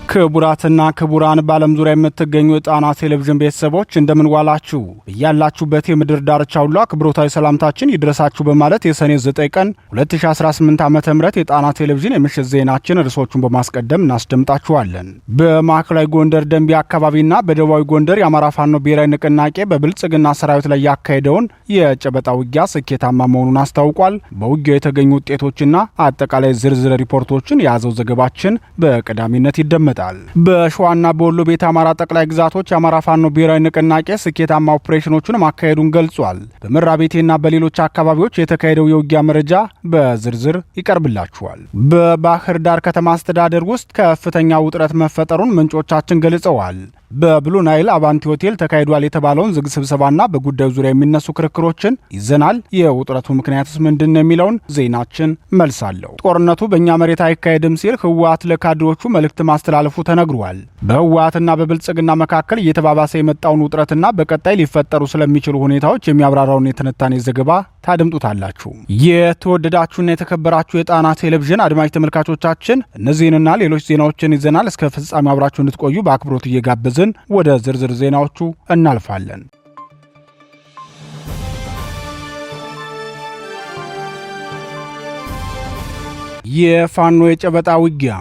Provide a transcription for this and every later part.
ክቡራትና ክቡራን በዓለም ዙሪያ የምትገኙ የጣና ቴሌቪዥን ቤተሰቦች እንደምን ዋላችሁ? ያላችሁበት የምድር ዳርቻ ሁሉ አክብሮታዊ ሰላምታችን ይድረሳችሁ በማለት የሰኔ 9 ቀን 2018 ዓ.ም የጣና ቴሌቪዥን የምሽት ዜናችን ርዕሶቹን በማስቀደም እናስደምጣችኋለን። በማዕከላዊ ጎንደር ደንቢያ አካባቢና በደቡባዊ ጎንደር የአማራ ፋኖ ብሔራዊ ንቅናቄ በብልጽግና ሰራዊት ላይ ያካሄደውን የጨበጣ ውጊያ ስኬታማ መሆኑን አስታውቋል። በውጊያው የተገኙ ውጤቶችና አጠቃላይ ዝርዝር ሪፖርቶችን የያዘው ዘገባችን በቀዳሚነት ይደመጣል። በሸዋና በወሎ ቤተ አማራ ጠቅላይ ግዛቶች የአማራ ፋኖ ብሔራዊ ንቅናቄ ስኬታማ ኦፕሬሽኖችን ማካሄዱን ገልጿል። በመራቤቴና በሌሎች አካባቢዎች የተካሄደው የውጊያ መረጃ በዝርዝር ይቀርብላችኋል። በባህር ዳር ከተማ አስተዳደር ውስጥ ከፍተኛ ውጥረት መፈጠሩን ምንጮቻችን ገልጸዋል። በብሉ ናይል አቫንቲ ሆቴል ተካሂዷል የተባለውን ዝግ ስብሰባና በጉዳዩ ዙሪያ የሚነሱ ክርክሮችን ይዘናል። የውጥረቱ ምክንያትስ ምንድን ነው የሚለውን ዜናችን መልሳለሁ። ጦርነቱ በእኛ መሬት አይካሄድም ሲል ህወሓት ለካድሮቹ መልእክት ማስተላለፉ ተነግሯል። በህወሓትና በብልጽግና መካከል እየተባባሰ የመጣውን ውጥረትና በቀጣይ ሊፈጠሩ ስለሚችሉ ሁኔታዎች የሚያብራራውን የትንታኔ ዘገባ ታደምጡታላችሁ። የተወደዳችሁና የተከበራችሁ የጣና ቴሌቪዥን አድማጭ ተመልካቾቻችን እነዚህንና ሌሎች ዜናዎችን ይዘናል። እስከ ፍጻሜ አብራችሁ እንድትቆዩ በአክብሮት እየጋበዝን ወደ ዝርዝር ዜናዎቹ እናልፋለን። የፋኖ የጨበጣ ውጊያ።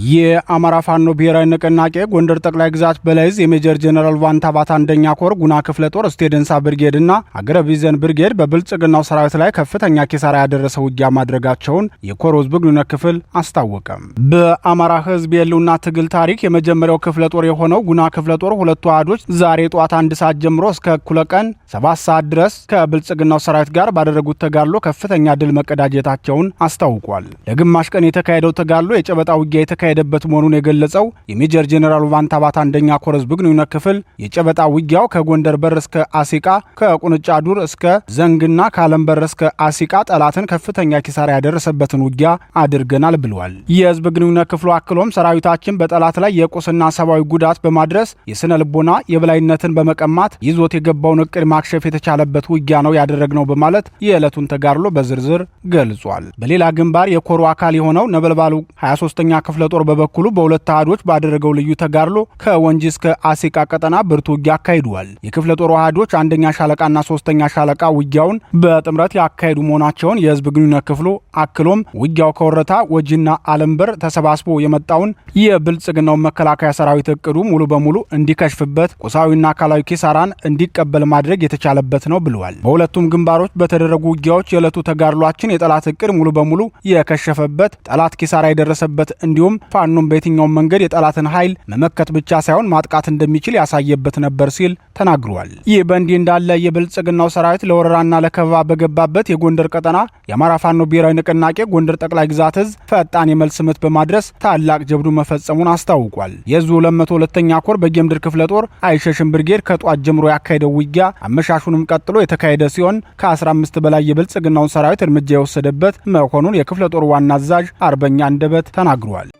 የአማራ ፋኖ ብሔራዊ ንቅናቄ ጎንደር ጠቅላይ ግዛት በላይዝ የሜጀር ጀነራል ዋንታባት አንደኛ ኮር ጉና ክፍለ ጦር ስቴደንሳ ብርጌድ እና አገረ ቢዘን ብርጌድ በብልጽግናው ሰራዊት ላይ ከፍተኛ ኪሳራ ያደረሰ ውጊያ ማድረጋቸውን የኮር ህዝብ ግንኙነት ክፍል አስታወቀ። በአማራ ህዝብ የህልውና ትግል ታሪክ የመጀመሪያው ክፍለ ጦር የሆነው ጉና ክፍለ ጦር ሁለቱ አሃዶች ዛሬ ጠዋት 1 ሰዓት ጀምሮ እስከ እኩለ ቀን 7 ሰዓት ድረስ ከብልጽግናው ሰራዊት ጋር ባደረጉት ተጋድሎ ከፍተኛ ድል መቀዳጀታቸውን አስታውቋል። ለግማሽ ቀን የተካሄደው ተጋድሎ የጨበጣ ውጊያ የተካሄደበት መሆኑን የገለጸው የሜጀር ጀነራል ዋንታባት አንደኛ ኮር ህዝብ ግንኙነት ክፍል የጨበጣ ውጊያው ከጎንደር በር እስከ አሲቃ፣ ከቁንጫ ዱር እስከ ዘንግና ከአለም በር እስከ አሲቃ ጠላትን ከፍተኛ ኪሳራ ያደረሰበትን ውጊያ አድርገናል ብለዋል። የህዝብ ግንኙነት ክፍሉ አክሎም ሰራዊታችን በጠላት ላይ የቁስና ሰብአዊ ጉዳት በማድረስ የስነ ልቦና የበላይነትን በመቀማት ይዞት የገባውን እቅድ ማክሸፍ የተቻለበት ውጊያ ነው ያደረግነው በማለት የዕለቱን ተጋድሎ በዝርዝር ገልጿል። በሌላ ግንባር የኮሩ አካል የሆነው ነበልባሉ 23ኛ ክፍለ ጦር በበኩሉ በሁለት አሃዶች ባደረገው ልዩ ተጋድሎ ከወንጂ እስከ አሲቃ ቀጠና ብርቱ ውጊያ አካሂደዋል። የክፍለ ጦሩ አሃዶች አንደኛ ሻለቃና 3ኛ ሻለቃ ውጊያውን በጥምረት ያካሄዱ መሆናቸውን የህዝብ ግንኙነት ክፍሉ አክሎም ውጊያው ከወረታ ወጂና አለምበር ተሰባስቦ የመጣውን የብልጽግናው መከላከያ ሰራዊት እቅዱ ሙሉ በሙሉ እንዲከሽፍበት ቁሳዊና አካላዊ ኪሳራን እንዲቀበል ማድረግ የተቻለበት ነው ብለዋል። በሁለቱም ግንባሮች በተደረጉ ውጊያዎች የዕለቱ ተጋድሏችን የጠላት እቅድ ሙሉ በሙሉ የከሸፈበት ጠላት ኪሳራ የደረሰበት እንዲሁም ፋኖም በየትኛውም መንገድ የጠላትን ኃይል መመከት ብቻ ሳይሆን ማጥቃት እንደሚችል ያሳየበት ነበር ሲል ተናግሯል። ይህ በእንዲህ እንዳለ የብልጽግናው ሰራዊት ለወረራና ለከበባ በገባበት የጎንደር ቀጠና የአማራ ፋኖ ብሔራዊ ንቅናቄ ጎንደር ጠቅላይ ግዛት እዝ ፈጣን የመልስ ምት በማድረስ ታላቅ ጀብዱ መፈጸሙን አስታውቋል። የዙ 202ኛ ኮር በጌምድር ክፍለ ጦር አይሸሽም ብርጌድ ከጧት ጀምሮ ያካሄደው ውጊያ አመሻሹንም ቀጥሎ የተካሄደ ሲሆን ከ15 በላይ የብልጽግናውን ሰራዊት እርምጃ የወሰደበት መሆኑን የክፍለ ጦር ዋና አዛዥ አርበኛ አንደበት ተናግሯል።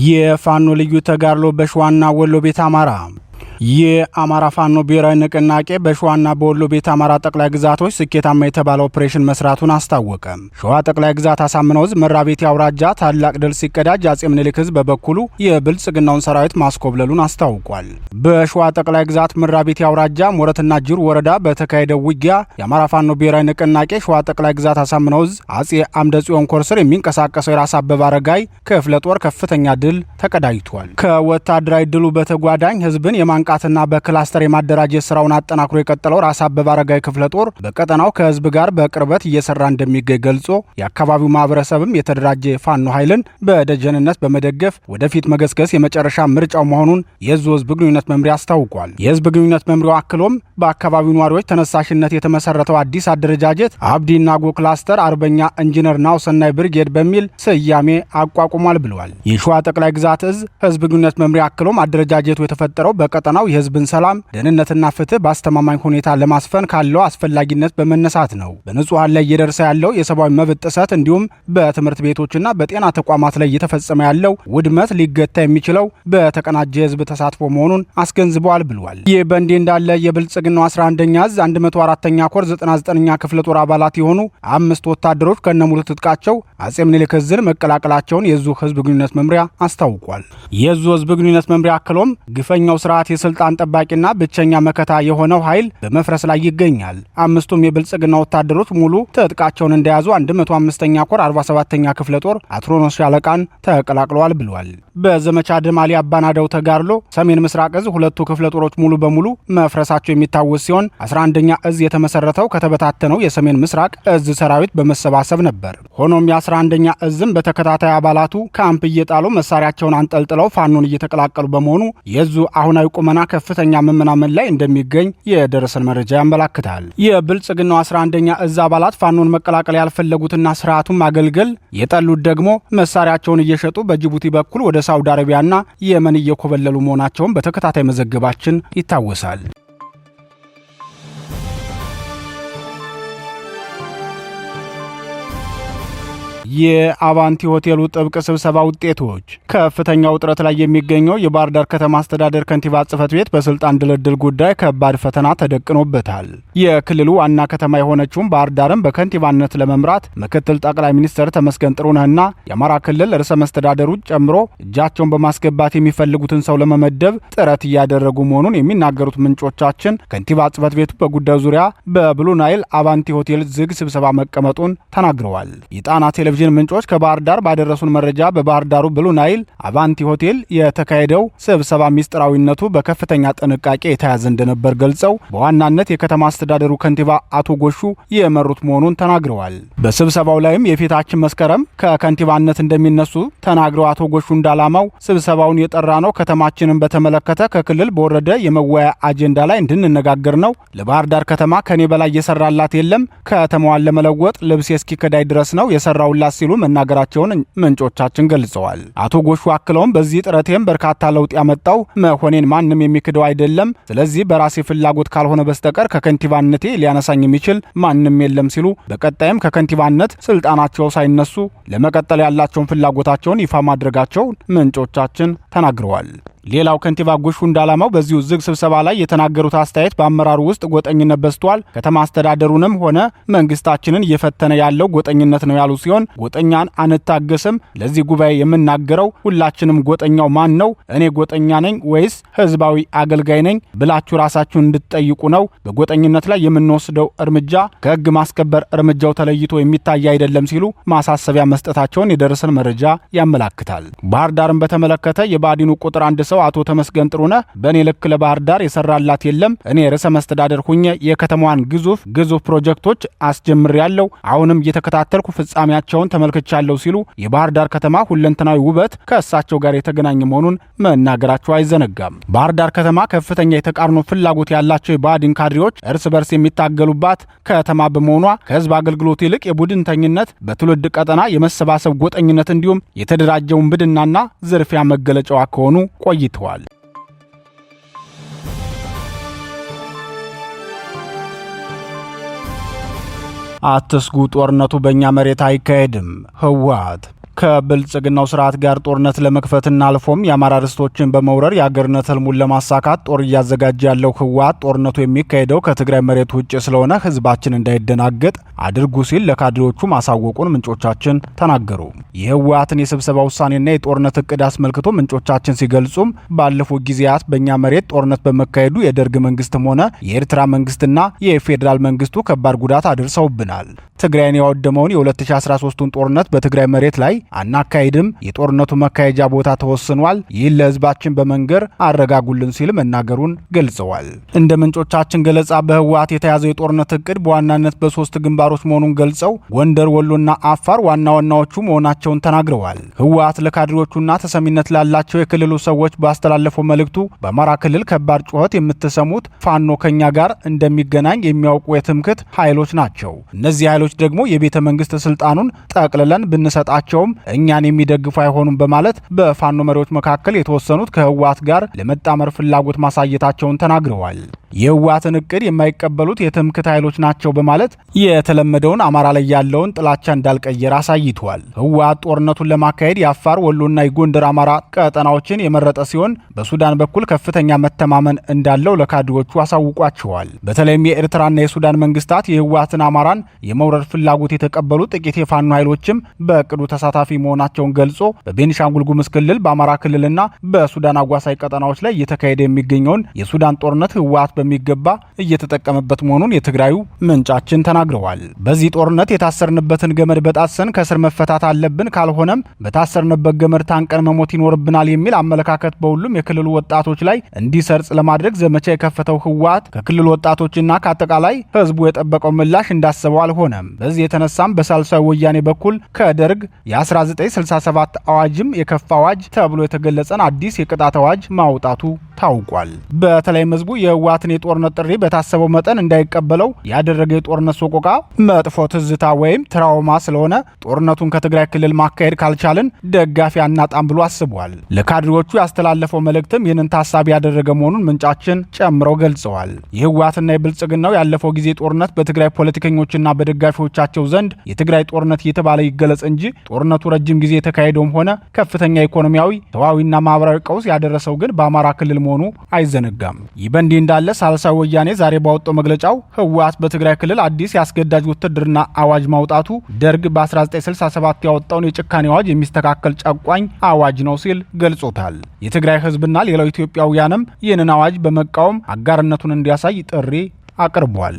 የፋኖ ልዩ ተጋድሎ በሸዋና ወሎ ቤተ አማራ። የአማራ ፋኖ ብሔራዊ ንቅናቄ በሸዋና በወሎ ቤተ አማራ ጠቅላይ ግዛቶች ስኬታማ የተባለ ኦፕሬሽን መስራቱን አስታወቀ። ሸዋ ጠቅላይ ግዛት አሳምነው ዕዝ መራቤቴ አውራጃ ታላቅ ድል ሲቀዳጅ አጼ ምኒልክ ዕዝ በበኩሉ የብልጽግናውን ሰራዊት ማስኮብለሉን አስታውቋል። በሸዋ ጠቅላይ ግዛት መራቤቴ አውራጃ ሞረትና ጅሩ ወረዳ በተካሄደው ውጊያ የአማራ ፋኖ ብሔራዊ ንቅናቄ ሸዋ ጠቅላይ ግዛት አሳምነው ዕዝ አጼ አምደ ጽዮን ኮር ስር የሚንቀሳቀሰው የራስ አበበ አረጋይ ክፍለ ጦር ከፍተኛ ድል ተቀዳጅቷል። ከወታደራዊ ድሉ በተጓዳኝ ህዝብን ና በክላስተር የማደራጀት ስራውን አጠናክሮ የቀጠለው ራስ አበበ አረጋይ ክፍለ ጦር በቀጠናው ከህዝብ ጋር በቅርበት እየሰራ እንደሚገኝ ገልጾ የአካባቢው ማህበረሰብም የተደራጀ ፋኖ ኃይልን በደጀንነት በመደገፍ ወደፊት መገስገስ የመጨረሻ ምርጫው መሆኑን የዙ ህዝብ ግንኙነት መምሪያ አስታውቋል። የህዝብ ግንኙነት መምሪያው አክሎም በአካባቢው ነዋሪዎች ተነሳሽነት የተመሰረተው አዲስ አደረጃጀት አብዲና ጎ ክላስተር አርበኛ ኢንጂነር ናውሰናይ ብርጌድ በሚል ስያሜ አቋቁሟል ብለዋል። የሸዋ ጠቅላይ ግዛት እዝ ህዝብ ግንኙነት መምሪያ አክሎም አደረጃጀቱ የተፈጠረው በቀጠና ዋናው የህዝብን ሰላም፣ ደህንነትና ፍትህ በአስተማማኝ ሁኔታ ለማስፈን ካለው አስፈላጊነት በመነሳት ነው። በንጹሃን ላይ እየደረሰ ያለው የሰብአዊ መብት ጥሰት እንዲሁም በትምህርት ቤቶችና በጤና ተቋማት ላይ እየተፈጸመ ያለው ውድመት ሊገታ የሚችለው በተቀናጀ የህዝብ ተሳትፎ መሆኑን አስገንዝበዋል ብሏል። ይህ በእንዲህ እንዳለ የብልጽግናው 11ኛ እዝ 104ኛ ኮር 99ኛ ክፍለ ጦር አባላት የሆኑ 5 ወታደሮች ከነሙሉ ትጥቃቸው አጼ ምኒልክ ዕዝን መቀላቀላቸውን የዙ ህዝብ ግንኙነት መምሪያ አስታውቋል። የዙ ህዝብ ግንኙነት መምሪያ አክሎም ግፈኛው ስርዓት የስልጣን ጠባቂና ብቸኛ መከታ የሆነው ኃይል በመፍረስ ላይ ይገኛል። 5ቱም የብልጽግና ወታደሮች ሙሉ ትጥቃቸውን እንደያዙ 105ኛ ኮር 47ኛ ክፍለ ጦር አትሮኖስ ሻለቃን ተቀላቅለዋል ብሏል። በዘመቻ ድማሊ አባናደው ተጋድሎ ሰሜን ምስራቅ እዝ 2ቱ ክፍለ ጦሮች ሙሉ በሙሉ መፍረሳቸው የሚታወስ ሲሆን 11ኛ እዝ የተመሰረተው ከተበታተነው የሰሜን ምስራቅ እዝ ሰራዊት በመሰባሰብ ነበር። ሆኖም የ11ኛ እዝም በተከታታይ አባላቱ ካምፕ እየጣሉ መሳሪያቸውን አንጠልጥለው ፋኖን እየተቀላቀሉ በመሆኑ የዙ አሁናዊ ቁመና ከፍተኛ መመናመን ላይ እንደሚገኝ የደረሰን መረጃ ያመላክታል። የብልጽግናው 11ኛ እዝ አባላት ፋኖን መቀላቀል ያልፈለጉትና ስርዓቱን ማገልገል የጠሉት ደግሞ መሳሪያቸውን እየሸጡ በጅቡቲ በኩል ወደ ሳውዲ አረቢያና የመን እየኮበለሉ መሆናቸውን በተከታታይ መዘገባችን ይታወሳል። የአቫንቲ ሆቴሉ ጥብቅ ስብሰባ ውጤቶች። ከፍተኛ ውጥረት ላይ የሚገኘው የባህር ዳር ከተማ አስተዳደር ከንቲባ ጽሕፈት ቤት በስልጣን ድልድል ጉዳይ ከባድ ፈተና ተደቅኖበታል። የክልሉ ዋና ከተማ የሆነችውን ባህር ዳርን በከንቲባነት ለመምራት ምክትል ጠቅላይ ሚኒስትር ተመስገን ጥሩነህና የአማራ ክልል ርዕሰ መስተዳደሩ ጨምሮ እጃቸውን በማስገባት የሚፈልጉትን ሰው ለመመደብ ጥረት እያደረጉ መሆኑን የሚናገሩት ምንጮቻችን ከንቲባ ጽሕፈት ቤቱ በጉዳዩ ዙሪያ በብሉ ናይል አቫንቲ ሆቴል ዝግ ስብሰባ መቀመጡን ተናግረዋል። የጣና ቴሌቪዥን ምንጮች ከባህር ዳር ባደረሱን መረጃ በባህር ዳሩ ብሉ ናይል አቫንቲ ሆቴል የተካሄደው ስብሰባ ሚስጥራዊነቱ በከፍተኛ ጥንቃቄ የተያዘ እንደነበር ገልጸው በዋናነት የከተማ አስተዳደሩ ከንቲባ አቶ ጎሹ የመሩት መሆኑን ተናግረዋል። በስብሰባው ላይም የፊታችን መስከረም ከከንቲባነት እንደሚነሱ ተናግረው አቶ ጎሹ እንዳላማው ስብሰባውን የጠራ ነው ከተማችንን በተመለከተ ከክልል በወረደ የመወያያ አጀንዳ ላይ እንድንነጋገር ነው። ለባህር ዳር ከተማ ከኔ በላይ የሰራላት የለም። ከተማዋን ለመለወጥ ልብስ እስኪከዳይ ድረስ ነው የሰራውላት ሲሉ መናገራቸውን ምንጮቻችን ገልጸዋል። አቶ ጎሹ አክለውም በዚህ ጥረቴም በርካታ ለውጥ ያመጣው መሆኔን ማንም የሚክደው አይደለም። ስለዚህ በራሴ ፍላጎት ካልሆነ በስተቀር ከከንቲባነቴ ሊያነሳኝ የሚችል ማንም የለም ሲሉ በቀጣይም ከከንቲባነት ስልጣናቸው ሳይነሱ ለመቀጠል ያላቸውን ፍላጎታቸውን ይፋ ማድረጋቸውን ምንጮቻችን ተናግረዋል። ሌላው ከንቲባ ጎሹ እንዳላማው በዚሁ ዝግ ስብሰባ ላይ የተናገሩት አስተያየት በአመራሩ ውስጥ ጎጠኝነት በዝቷል፣ ከተማ አስተዳደሩንም ሆነ መንግስታችንን እየፈተነ ያለው ጎጠኝነት ነው ያሉ ሲሆን ጎጠኛን አንታገስም፣ ለዚህ ጉባኤ የምናገረው ሁላችንም ጎጠኛው ማን ነው? እኔ ጎጠኛ ነኝ ወይስ ህዝባዊ አገልጋይ ነኝ ብላችሁ ራሳችሁን እንድትጠይቁ ነው። በጎጠኝነት ላይ የምንወስደው እርምጃ ከህግ ማስከበር እርምጃው ተለይቶ የሚታይ አይደለም ሲሉ ማሳሰቢያ መስጠታቸውን የደረሰን መረጃ ያመላክታል። ባህር ዳርን በተመለከተ የባዲኑ ቁጥር አንድ ሰው አቶ ተመስገን ጥሩነህ በእኔ ልክ ለባህር ዳር የሰራላት የለም፣ እኔ ርዕሰ መስተዳደር ሁኜ የከተማዋን ግዙፍ ፕሮጀክቶች አስጀምሬያለሁ፣ አሁንም እየተከታተልኩ ፍጻሜያቸውን ተመልክቻለሁ ሲሉ የባህር ዳር ከተማ ሁለንተናዊ ውበት ከእሳቸው ጋር የተገናኘ መሆኑን መናገራቸው አይዘነጋም። ባህር ዳር ከተማ ከፍተኛ የተቃርኖ ፍላጎት ያላቸው የባዲን ካድሬዎች እርስ በርስ የሚታገሉባት ከተማ በመሆኗ ከህዝብ አገልግሎት ይልቅ የቡድንተኝነት በትውልድ ቀጠና የመሰባሰብ ጎጠኝነት እንዲሁም የተደራጀው ውንብድናና ዝርፊያ መገለጫዋ ከሆኑ ቆይተዋል። አትስጉ፣ ጦርነቱ በእኛ መሬት አይካሄድም። ህወሓት ከብልጽግናው ስርዓት ጋር ጦርነት ለመክፈትና አልፎም የአማራ ርስቶችን በመውረር የአገርነት ህልሙን ለማሳካት ጦር እያዘጋጀ ያለው ህወሓት ጦርነቱ የሚካሄደው ከትግራይ መሬት ውጭ ስለሆነ ህዝባችን እንዳይደናገጥ አድርጉ ሲል ለካድሬዎቹ ማሳወቁን ምንጮቻችን ተናገሩ። የህወሓትን የስብሰባ ውሳኔና የጦርነት እቅድ አስመልክቶ ምንጮቻችን ሲገልጹም ባለፉት ጊዜያት በእኛ መሬት ጦርነት በመካሄዱ የደርግ መንግስትም ሆነ የኤርትራ መንግስትና የፌዴራል መንግስቱ ከባድ ጉዳት አድርሰውብናል። ትግራይን ያወደመውን የ2013ቱን ጦርነት በትግራይ መሬት ላይ አናካሂድም፣ የጦርነቱ መካሄጃ ቦታ ተወስኗል፣ ይህን ለህዝባችን በመንገር አረጋጉልን ሲል መናገሩን ገልጸዋል። እንደ ምንጮቻችን ገለጻ በህወሓት የተያዘው የጦርነት እቅድ በዋናነት በሶስት ግንባሮች መሆኑን ገልጸው ጎንደር፣ ወሎና አፋር ዋና ዋናዎቹ መሆናቸውን ተናግረዋል። ህወሓት ለካድሬዎቹና ተሰሚነት ላላቸው የክልሉ ሰዎች ባስተላለፈው መልእክቱ በአማራ ክልል ከባድ ጩኸት የምትሰሙት ፋኖ ከኛ ጋር እንደሚገናኝ የሚያውቁ የትምክህት ኃይሎች ናቸው። እነዚህ ኃይሎች ደግሞ የቤተ መንግስት ስልጣኑን ጠቅልለን ብንሰጣቸውም እኛን የሚደግፉ አይሆኑም በማለት በፋኖ መሪዎች መካከል የተወሰኑት ከህወሓት ጋር ለመጣመር ፍላጎት ማሳየታቸውን ተናግረዋል። የህወሓትን እቅድ የማይቀበሉት የትምክህት ኃይሎች ናቸው በማለት የተለመደውን አማራ ላይ ያለውን ጥላቻ እንዳልቀየረ አሳይቷል። ህወሓት ጦርነቱን ለማካሄድ የአፋር ወሎና የጎንደር አማራ ቀጠናዎችን የመረጠ ሲሆን በሱዳን በኩል ከፍተኛ መተማመን እንዳለው ለካድሬዎቹ አሳውቋቸዋል። በተለይም የኤርትራና የሱዳን መንግስታት የህወሓትን አማራን የመውረድ ፍላጎት የተቀበሉ ጥቂት የፋኖ ኃይሎችም በእቅዱ ተሳታፊ መሆናቸውን ገልጾ በቤኒሻንጉል ጉሙዝ ክልል በአማራ ክልልና በሱዳን አዋሳኝ ቀጠናዎች ላይ እየተካሄደ የሚገኘውን የሱዳን ጦርነት ህወሓት በሚገባ እየተጠቀመበት መሆኑን የትግራዩ ምንጫችን ተናግረዋል። በዚህ ጦርነት የታሰርንበትን ገመድ በጣሰን ከስር መፈታት አለብን፣ ካልሆነም በታሰርንበት ገመድ ታንቀን መሞት ይኖርብናል የሚል አመለካከት በሁሉም የክልሉ ወጣቶች ላይ እንዲሰርጽ ለማድረግ ዘመቻ የከፈተው ህወሓት ከክልሉ ወጣቶችና ከአጠቃላይ ህዝቡ የጠበቀው ምላሽ እንዳሰበው አልሆነም። በዚህ የተነሳም በሳልሳዊ ወያኔ በኩል ከደርግ የ1967 አዋጅም የከፋ አዋጅ ተብሎ የተገለጸን አዲስ የቅጣት አዋጅ ማውጣቱ ታውቋል። በተለይም ህዝቡ የህወሓትን የጦርነት ጥሪ በታሰበው መጠን እንዳይቀበለው ያደረገ የጦርነት ሶቆቃ መጥፎ ትዝታ ወይም ትራውማ ስለሆነ ጦርነቱን ከትግራይ ክልል ማካሄድ ካልቻልን ደጋፊ አናጣም ብሎ አስቧል። ለካድሬዎቹ ያስተላለፈው መልእክትም ይህንን ታሳቢ ያደረገ መሆኑን ምንጫችን ጨምረው ገልጸዋል። የህወሓትና የብልጽግናው ያለፈው ጊዜ ጦርነት በትግራይ ፖለቲከኞችና በደጋፊዎቻቸው ዘንድ የትግራይ ጦርነት እየተባለ ይገለጽ እንጂ ጦርነቱ ረጅም ጊዜ የተካሄደውም ሆነ ከፍተኛ ኢኮኖሚያዊ፣ ሰዋዊና ማህበራዊ ቀውስ ያደረሰው ግን በአማራ ክልል መሆኑ አይዘነጋም። ይህ በእንዲህ እንዳለ ሳልሳዊ ወያኔ ዛሬ ባወጣው መግለጫው ህወሓት በትግራይ ክልል አዲስ የአስገዳጅ ውትድርና አዋጅ ማውጣቱ ደርግ በ1967 ያወጣውን የጭካኔ አዋጅ የሚስተካከል ጨቋኝ አዋጅ ነው ሲል ገልጾታል። የትግራይ ህዝብና ሌላው ኢትዮጵያውያንም ይህንን አዋጅ በመቃወም አጋርነቱን እንዲያሳይ ጥሪ አቅርቧል።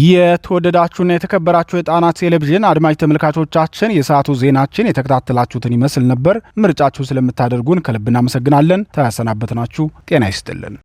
የተወደዳችሁና የተከበራችሁ የጣና ቴሌቪዥን አድማጭ ተመልካቾቻችን የሰዓቱ ዜናችን የተከታተላችሁትን ይመስል ነበር። ምርጫችሁ ስለምታደርጉን ከልብ እናመሰግናለን። ተሰናበትናችሁ። ጤና ይስጥልን።